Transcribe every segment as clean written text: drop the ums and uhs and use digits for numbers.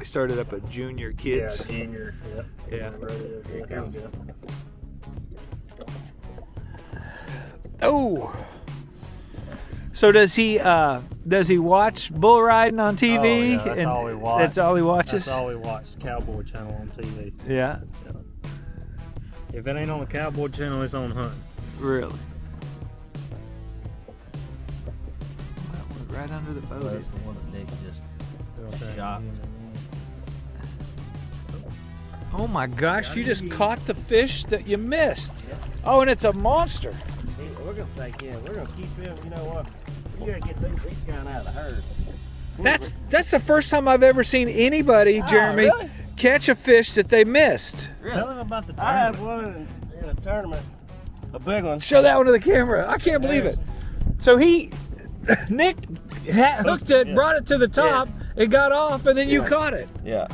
They started up at Junior Kids. Yeah, Junior. Yep. Yeah. Here we go. Oh. So does he watch bull riding on TV? Oh, yeah, that's all we watch. That's all he watches? That's all we watch, Cowboy Channel on TV. Yeah. If it ain't on the Cowboy Channel, it's on hunting. Really? That one's right under the boat. That's the one that Nick just shot. Oh my gosh, you just caught the fish that you missed. Oh, and it's a monster. We're gonna take in. We're gonna keep him. You know what? You gotta get these kind out of the herd. That's the first time I've ever seen anybody, Jeremy, really? catch a fish that they missed. Really? Tell him about the I tournament. had one in a tournament, a big one. Show that one to the camera. I can't believe it. So Nick hooked it, brought it to the top, it got off, and then you caught it. Yeah.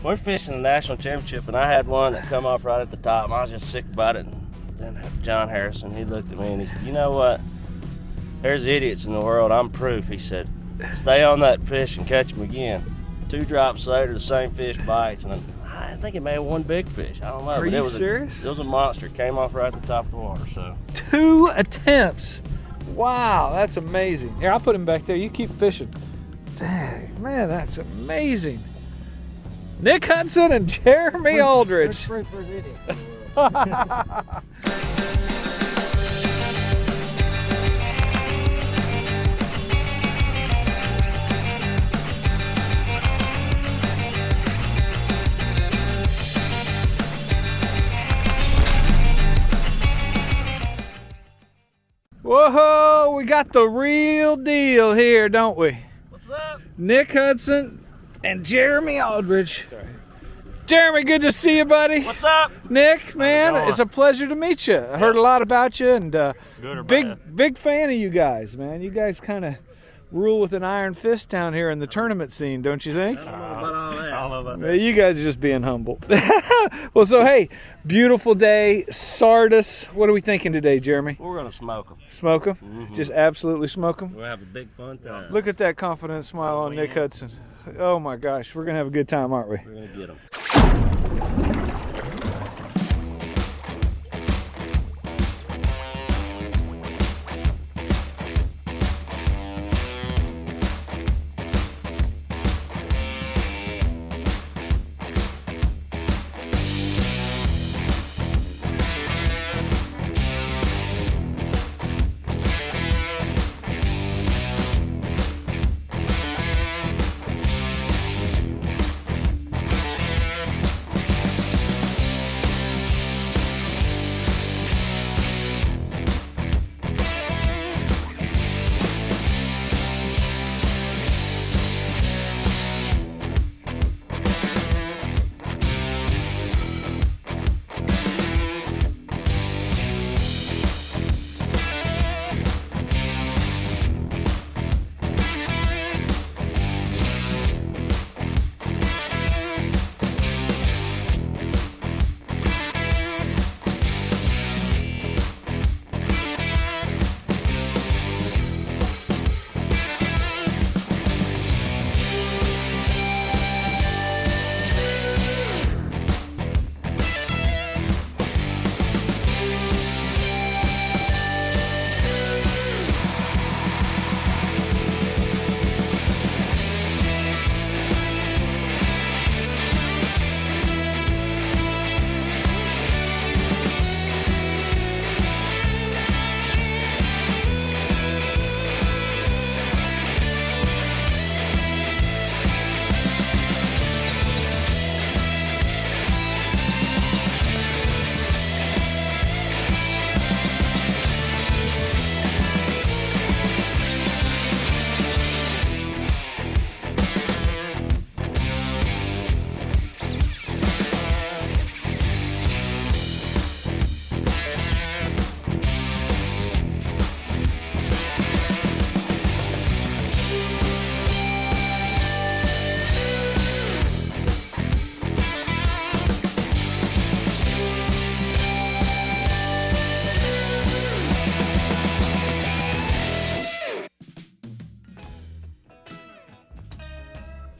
We're fishing the national championship, and I had one that come off right at the top, and I was just sick about it. And then John Harrison, he looked at me and he said, "You know what? There's idiots in the world. I'm proof." He said, "Stay on that fish and catch him again." 2 drops later, the same fish bites, and I think it may have one big fish. I don't know. Are but you serious? It was a monster. It came off right at the top of the water. So 2 attempts. Wow, that's amazing. Here, I'll put him back there. You keep fishing. Dang, man, that's amazing. Nick Hudson and Jeremy Aldridge. proof there's idiots in the world. Whoa, we got the real deal here, don't we? What's up? Nick Hudson and Jeremy Aldridge. Sorry. Jeremy, good to see you, buddy. What's up? Nick, man, it's a pleasure to meet you. I heard a lot about you, and Good or bad? big fan of you guys, man. You guys kind of rule with an iron fist down here in the tournament scene, don't you think? I don't know about all that. I don't know about that. You guys are just being humble. Well, so hey, beautiful day, Sardis. What are we thinking today, Jeremy? We're gonna smoke them. Smoke them? Just absolutely smoke them? We'll have a big fun time. Look at that confident smile on Nick Hudson. Oh my gosh, we're gonna have a good time, aren't we? We're gonna get them.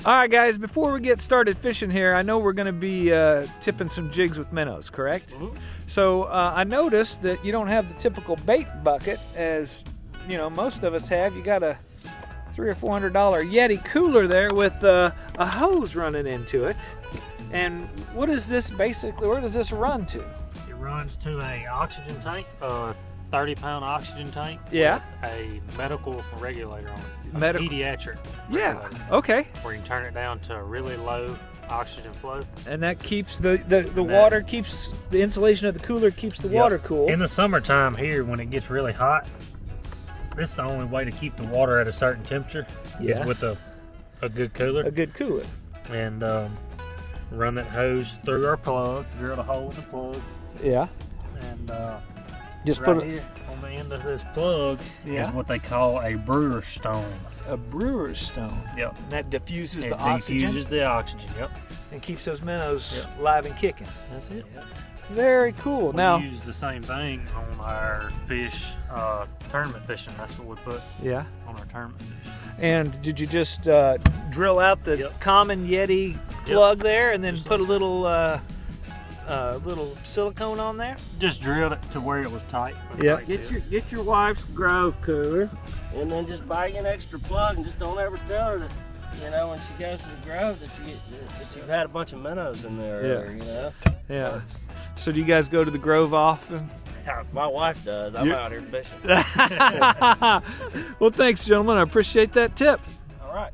All right, guys, before we get started fishing here, I know we're going to be tipping some jigs with minnows, correct? Mm-hmm. So I noticed that you don't have the typical bait bucket, as you know most of us have. You got a $300 or $400 Yeti cooler there with a hose running into it. And what is this basically? Where does this run to? It runs to a oxygen tank, a 30-pound oxygen tank. Yeah. With a medical regulator on it. A Medical- pediatric Yeah. regulator, Okay. where you can turn it down to a really low oxygen flow. And that keeps the water, keeps the insulation of the cooler, keeps the water cool. In the summertime here, when it gets really hot, this is the only way to keep the water at a certain temperature. Yeah. Is with a good cooler. A good cooler. And run that hose through our plug, drill a hole in the plug, Yeah. and Just right put it. here on the end of this plug Yeah. is what they call a brewer stone. A brewer's stone. Yep. And that diffuses It the oxygen diffuses the oxygen. Yep. and keeps those minnows live and kicking. That's it. Very cool. We Now, use the same thing on our fish, tournament fishing. That's what we put yeah. on our tournament fish. And did you just drill out the Yep. common Yeti plug there, and then put a little silicone on there? Just drilled it to where it was tight. Yeah. Get your wife's Grove cooler, and then just buy you an extra plug, and just don't ever tell her that, you know, when she goes to the Grove that you've had a bunch of minnows in there. Yeah. Earlier, you know. Yeah. So do you guys go to the Grove often? My wife does. I'm out here fishing. Well, thanks, gentlemen. I appreciate that tip. All right.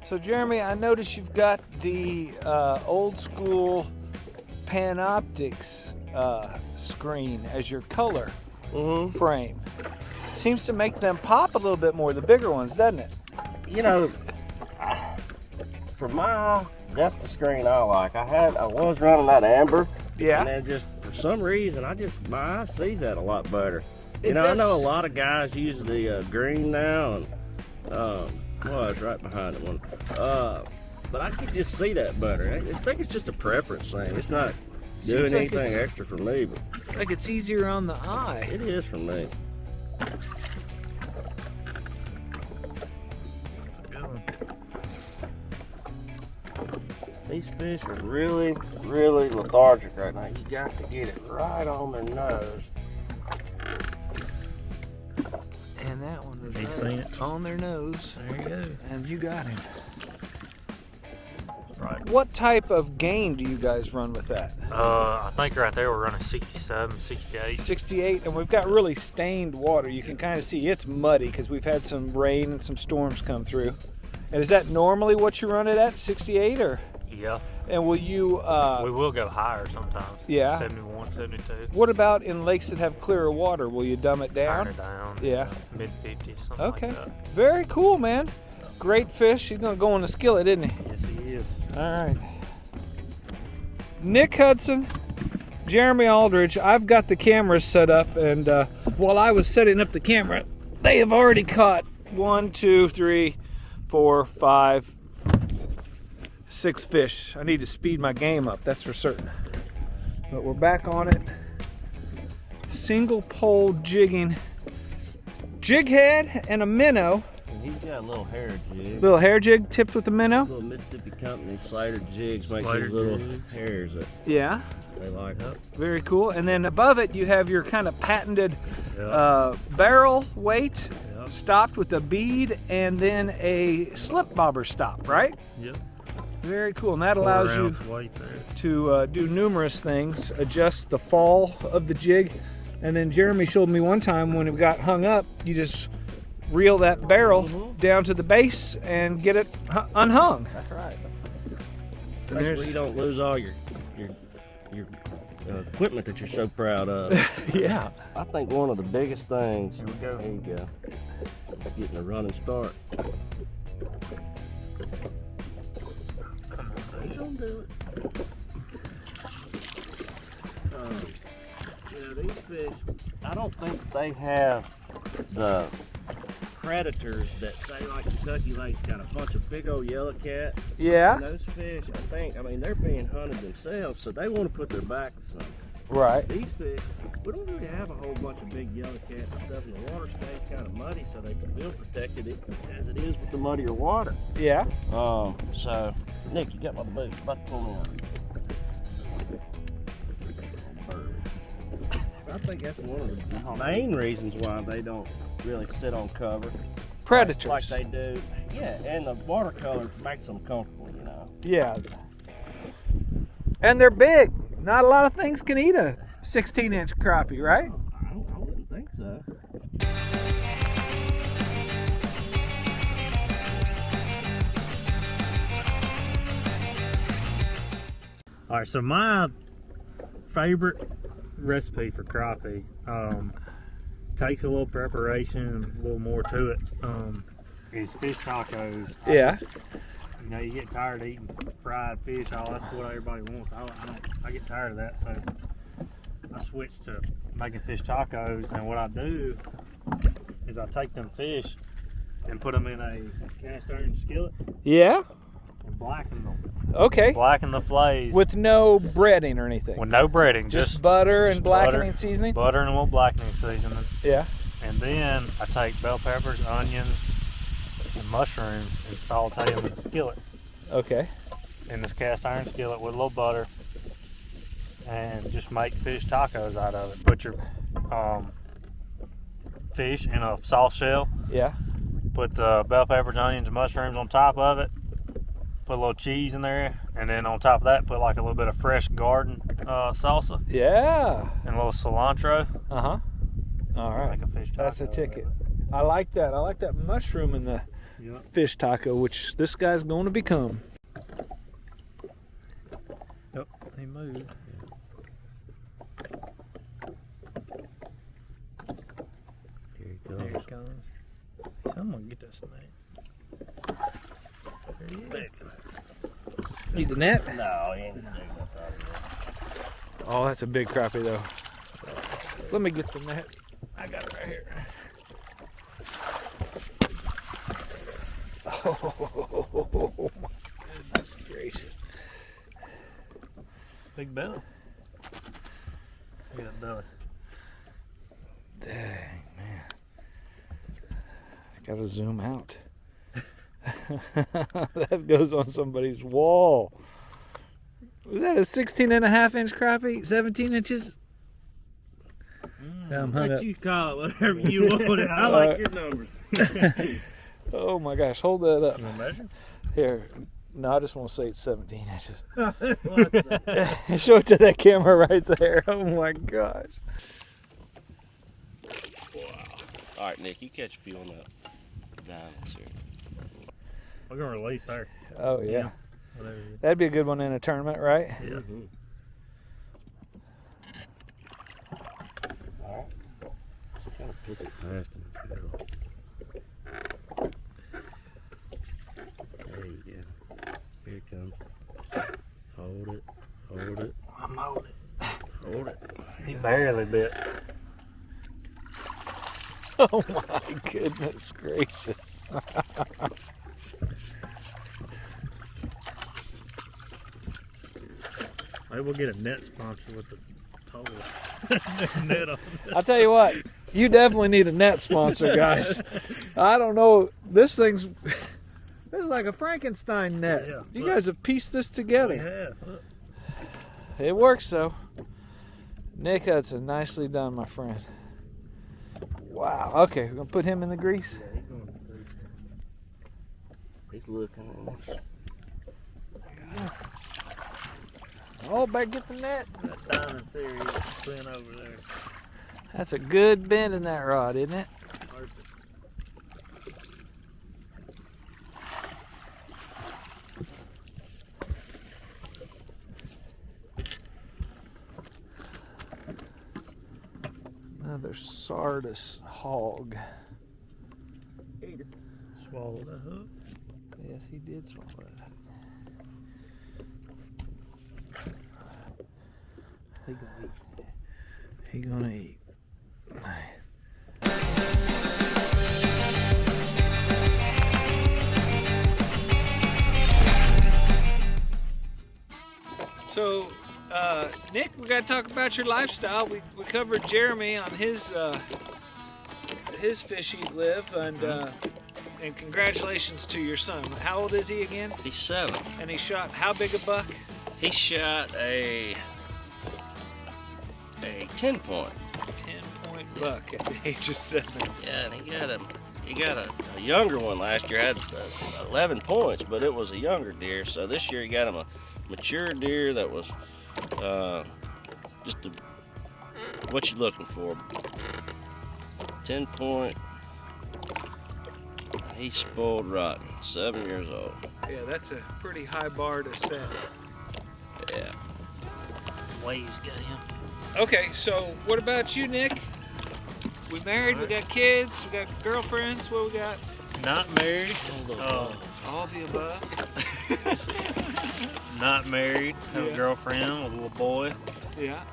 So, Jeremy, I notice you've got the old school Panoptix screen as your color frame. Seems to make them pop a little bit more, the bigger ones, doesn't it? You know, for that's the screen I like. I was running that amber. Yeah. And then just for some reason, my eye sees that a lot better. It You know, I does. know a lot of guys use the green now, and well, it's right behind it one. But I can just see that better. I think it's just a preference thing. It's not doing Seems like anything it's- extra for me, but Like it's easier on the eye. it is for me. These fish are really, really lethargic right now. You got to get it right on their nose. And that one was He's right seen it. on their nose. There you go. And you got him. Right. What type of game do you guys run with that? I think right there we're running 67, 68. 68, and we've got really stained water. You can kind of see it's muddy because we've had some rain and some storms come through. And is that normally what you run it at, 68, or? Yeah. And will you? We will go higher sometimes. Yeah. 71, 72. What about in lakes that have clearer water? Will you dumb it down? Turn it down. Yeah. Mid 50s, something Okay. like that. Very cool, man. Great fish. He's gonna go on the skillet, isn't he? Yes, he is. All right. Nick Hudson, Jeremy Aldridge. I've got the cameras set up, and while I was setting up the camera, they have already caught 1, 2, 3, 4, 5, 6 fish. I need to speed my game up, that's for certain. But we're back on it. Single pole jigging. Jig head and a minnow. And he's got a little hair jig. Little hair jig tipped with a minnow. Little Mississippi Company slider jigs make Slider these little jigs. hairs that Yeah, they like. very cool. And then above it, you have your kind of patented Yeah. barrel weight, Yep. stopped with a bead, and then a slip bobber stop, right? Yep. Very cool. And that allows you Weight there. to do numerous things, adjust the fall of the jig. And then Jeremy showed me one time when it got hung up, you just reel that barrel down to the base and get it unhung. That's right. And Make there's- sure you don't lose all your equipment that you're so proud of. Yeah. I think one of the biggest things. Here we go. There you go. Getting a running start. Come on, He's gonna do it. Yeah, these fish. I don't think they have the predators that say like Kentucky Lake's got a bunch of big old yellow cat. Yeah. And those fish, I mean, they're being hunted themselves, so they want to put their back to something. Right. These fish, we don't really have a whole bunch of big yellow cats and stuff, and the water stays kind of muddy, so they can feel protected as it is with the muddier water. Yeah. So, Nick, you got my boot. About to pull me out. I think that's one of the main reasons why they don't really sit on cover. Predators. Like they do. Yeah, and the watercolor makes them comfortable, you know. Yeah. And they're big. Not a lot of things can eat a 16-inch crappie, right? I wouldn't think so. All right, so my favorite recipe for crappie takes a little preparation, a little more to it. Is fish tacos. Yeah. You know, you get tired of eating fried fish. That's what everybody wants. I get tired of that, so I switched to making fish tacos. And what I do is I take them fish and put them in a cast iron skillet Yeah. and blacken them. Okay. Blacken the fillets With no breading or anything. with no breading, Just butter and just blackening seasoning? butter and a little blackening seasoning. Yeah. And then I take bell peppers, onions, and mushrooms and saute them in the skillet. Okay. In this cast iron skillet with a little butter, and just make fish tacos out of it. Put your fish in a soft shell. Yeah. Put the bell peppers, onions, and mushrooms on top of it. Put a little cheese in there, and then on top of that, put like a little bit of fresh garden salsa Yeah. and a little cilantro. Uh-huh. All right. Make a fish taco. That's a ticket. I like that. I like that mushroom in the Yep. fish taco, which this guy's going to become. Yep, he moved. Here he There it comes. Someone get that snake. There he is. Need the net? No, he ain't gonna do that. Oh, that's a big crappie, though. Let me get the net. I got it right here. Oh, my goodness gracious. Big belly. Look at that belly. Dang, man. Gotta zoom out. That goes on somebody's wall. Was that a 16.5-inch crappie? 17 inches? I'm hung Let up. you call it whatever you want. I like your numbers. Oh my gosh, hold that up. You want to measure? Here. No, I just want to say it's 17 inches. Show it to that camera right there. Oh my gosh. Wow. All right, Nick, you catch a few on that diamonds here. We're going to release her. Oh yeah. Whatever it is. That'd be a good one in a tournament, right? Yeah. Mm-hmm. All right. Kind of pick it past him. There you go. Here it comes. Hold it. Hold it. I'm holding it. Hold it. He barely bit. Oh my goodness gracious. Maybe we'll get a net sponsor with the total net on it. I'll tell you what, you definitely need a net sponsor, guys. I don't know, this is like a Frankenstein net. Yeah, You look. guys have pieced this We together. have. Look. It works though. Nick Hudson, nicely done, my friend. Wow. Okay, we're gonna put him in the grease. Yeah, he's going through. He's looking. Oh, back get the net. That diamond series spin over there. That's a good bend in that rod, isn't it? Perfect. Another Sardis hog. Swallow that hook. Yes, he did swallow it. He gonna eat. He gonna eat. So, Nick, we got to talk about your lifestyle. We covered Jeremy on his fish eat live, and congratulations to your son. How old is he again? He's 7. And he shot how big a buck? He shot a 10-point. 10-point buck at the age of 7. Yeah, and he got a younger one last year. Had 11 points, but it was a younger deer. So this year he got him a mature deer that was just what you looking for. 10-point. He's spoiled rotten. 7 years old. Yeah, that's a pretty high bar to set. Yeah. Waves got him. Okay, so what about you, Nick? We married, we got kids, we got girlfriends, what we got? Not married. All the above. Not married. Have a girlfriend with a little boy. Yeah.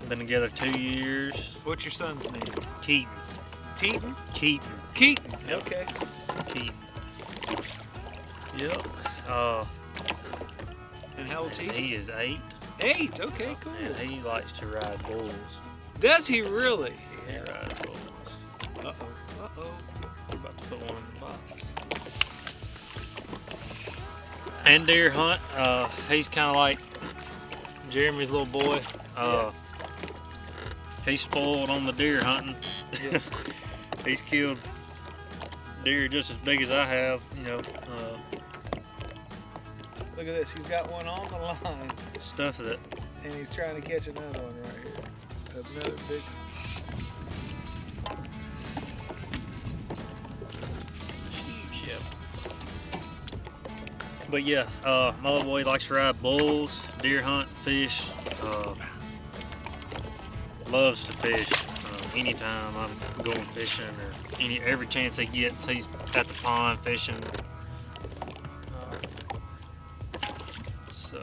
Been together 2 years. What's your son's name? Keaton. Keaton? Keaton. Keaton. Yep. Okay. Keaton. Yep. And how old's he? He is 8. 8. Okay, cool. And he likes to ride bulls. Does he really? He rides bulls. Uh-oh. Uh-oh. We're about to put one in the box. And deer hunt. He's kind of like Jeremy's little boy. He's spoiled on the deer hunting. Yeah. He's killed deer just as big as I have, Look at this. He's got one on the line, stuff that. and he's trying to catch another one right here. Another big. Huge, yeah. But yeah, my little boy likes to ride bulls, deer hunt, fish. Loves to fish. Anytime I'm going fishing or every chance he gets, he's at the pond fishing. So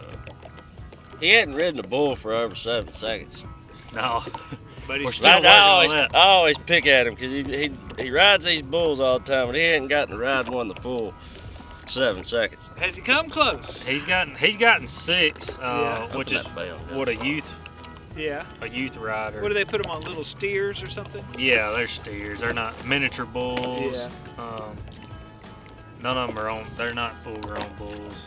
He hadn't ridden a bull for over 7 seconds. no, but he's Right, still working on that. I always pick at him because he rides these bulls all the time, but he hadn't gotten to ride one the full 7 seconds. Has he come close? He's gotten 6, which is what a youth rider. What do they put them on? Little steers or something? Yeah, they're steers. They're not miniature bulls. Yeah. None of them are on. They're not full-grown bulls.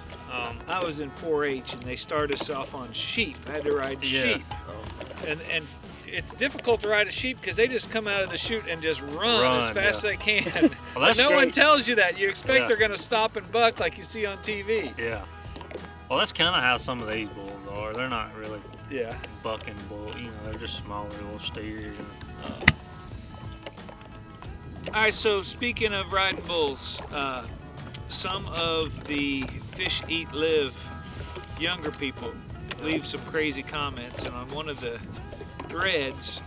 I was in 4-H and they started us off on sheep. I had to ride sheep, and it's difficult to ride a sheep because they just come out of the chute and just run as fast as they can. Well, that's no great. one tells you that. You expect they're going to stop and buck like you see on TV. Yeah. Well, that's kind of how some of these bulls are. They're not really Yeah. bucking bulls. They're just smaller little steers. All right. So speaking of riding bulls, some of the Fish Eat Live younger people leave some crazy comments, and on one of the threads,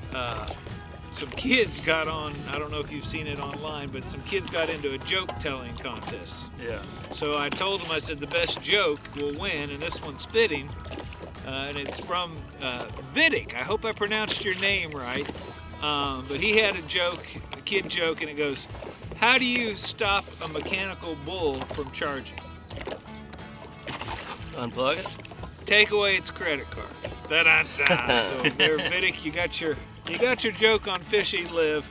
some kids got on. I don't know if you've seen it online, but some kids got into a joke telling contest. Yeah. So I told them, I said the best joke will win, and this one's fitting. And it's from Vidic. I hope I pronounced your name right. But he had a joke, a kid joke, and it goes, how do you stop a mechanical bull from charging? Unplug it? Take away its credit card. Da-da-da. So there, Vidic, you got your joke on Fish Eat Live.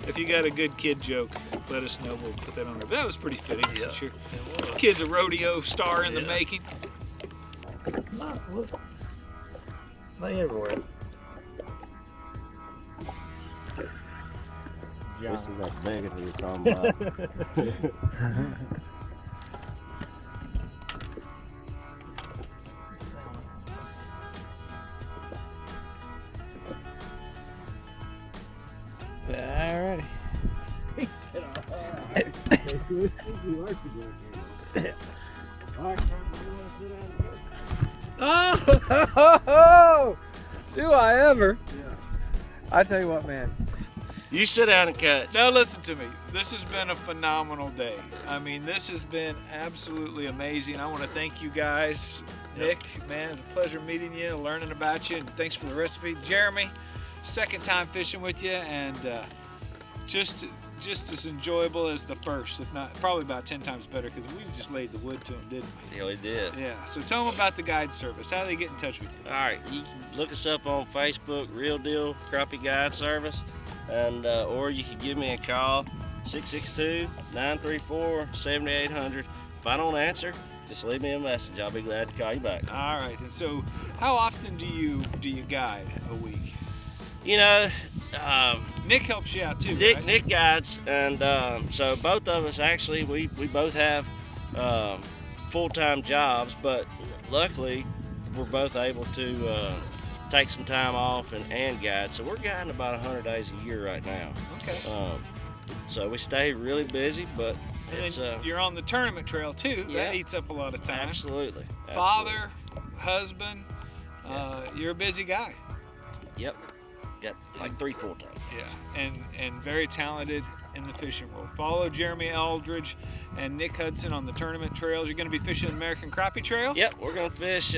If you got a good kid joke, let us know. We'll put that on there. That was pretty fitting. Yeah, Since your kid's a rodeo star in the Yeah. making. They everywhere. This is that big as he was talking about. Alrighty. Oh, do I ever? Yeah. I tell you what, man. You sit down and catch. Now listen to me. This has been a phenomenal day. I mean, this has been absolutely amazing. I want to thank you guys. Nick, man, it's a pleasure meeting you, learning about you, and thanks for the recipe. Jeremy, second time fishing with you, and just just as enjoyable as the first, if not probably about 10 times better, because we just laid the wood to them, didn't we? Yeah, we did. Yeah. So tell them about the guide service. How do they get in touch with you? All right, you can look us up on Facebook, Real Deal Crappie Guide Service, and or you can give me a call, 662-934-7800. If I don't answer, just leave me a message. I'll be glad to call you back. All right. And so, how often do you guide a week? You know, Nick helps you out too. Nick, right? Nick guides, and so both of us actually we both have full-time jobs, but luckily we're both able to take some time off and guide. So we're guiding about 100 days a year right now. Okay. So we stay really busy, but And it's then you're on the tournament trail too. Yeah. That eats up a lot of time. absolutely Father, husband, you're a busy guy. Yep. Got like 3 full-time. Yeah, and very talented in the fishing world. Follow Jeremy Aldridge and Nick Hudson on the tournament trails. You're going to be fishing the American Crappie Trail? Yep, we're gonna fish.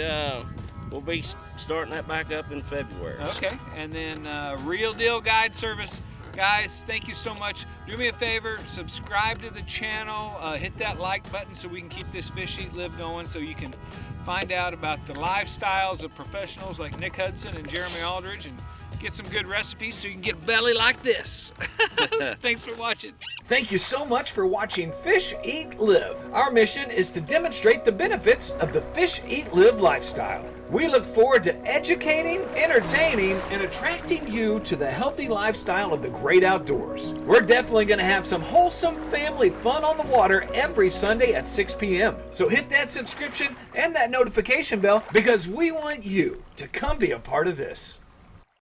We'll be starting that back up in February. Okay, and then Real Deal Guide Service. Guys, thank you so much. Do me a favor, subscribe to the channel, hit that like button so we can keep this Fish, Eat, Live going, so you can find out about the lifestyles of professionals like Nick Hudson and Jeremy Aldridge, and get some good recipes so you can get a belly like this. Thanks for watching. Thank you so much for watching Fish, Eat, Live. Our mission is to demonstrate the benefits of the Fish, Eat, Live lifestyle. We look forward to educating, entertaining, and attracting you to the healthy lifestyle of the great outdoors. We're definitely going to have some wholesome family fun on the water every Sunday at 6 p.m. So hit that subscription and that notification bell, because we want you to come be a part of this.